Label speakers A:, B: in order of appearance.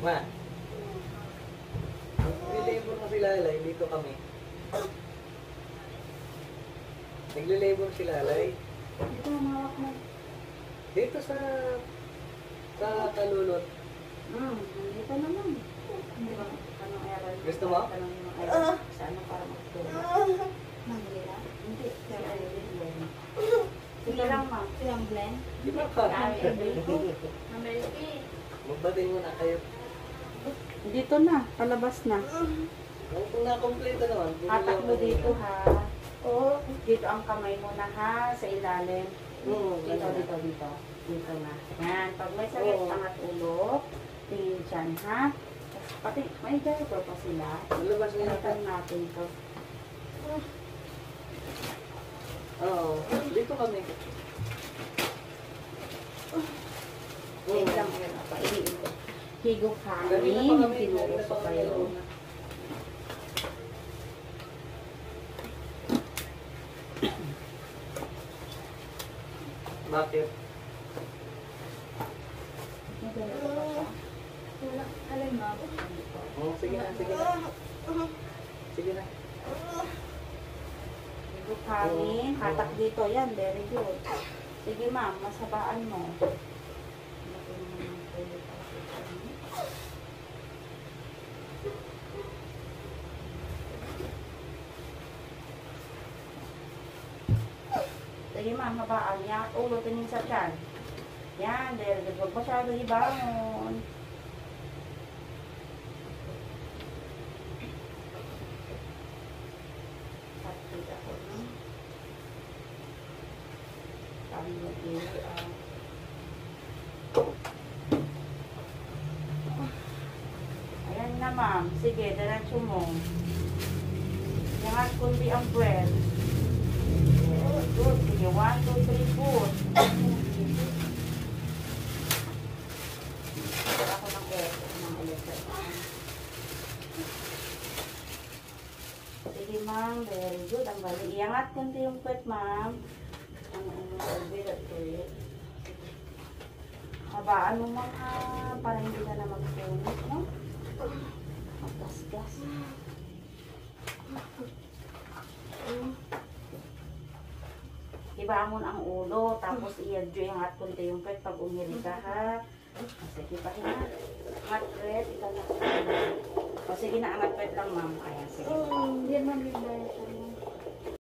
A: Ma, naglilabor na si Lalay, dito kami. Naglilabor si Lalay.
B: Dito mawak mo.
A: Dito sa Kalulot.
B: Dito naman. Hindi ba? Anong aral?
A: Gusto mo?
B: Anong aral? Sa ano para magtulog? Manila? Hindi. Pero ano yun? Sige lang, ma'am. Silang blend?
A: Di ba ka?
B: Mamelki.
A: Magbating muna kayo.
B: Dito na. Palabas na.
A: Kung na-complete naman.
B: Hatak mo dito, ha? Oo. Dito ang kamay mo na, ha? Sa ilalim. Dito. Dito na. Yan. Pag may sakit, angat ulo. Tingin dyan, ha? Pati, may diaper pa sila.
A: Malabas niya
B: Palitan natin to.
A: Oo. Dito kami.
B: Wait lang, yun. Pailiin ko. Higop
A: Kanina pa
B: hangin.
A: kami.
B: Tinuuso kayo.
A: Bakit?
B: Nagano pa siya?
C: Wala. Alay mo.
A: Sige na. Sige na.
B: Higop hangin. Hatak dito. Yan, very good. Sige ma'am, masabaan mo. Sige ma'am, habaan niya. Ulo, tingin sa tiyan. Yan, very good. Huwag masyado ibangon. Tapos ako, no? Sabi mo, ayan na ma'am. Sige, diretso mo. Yangat kundi ang breath. Good. Sige, 1, 2, 3, good. Ako ng echo, ng electric. Sige ma'am, very good. Ang bali. Iangat kundi yung kwet ma'am. Habaan mo mga para hindi ka na magpunit, no? Maggasgas. Ibangon ang ulo, tapos i-adjo yung at kunti yung pet pag umiri ka, ha? Sige, pahinga. Angat pet, ikaw na. O sige na, angat pet lang, ma'am. Ayan, sige.
C: Hindi man rin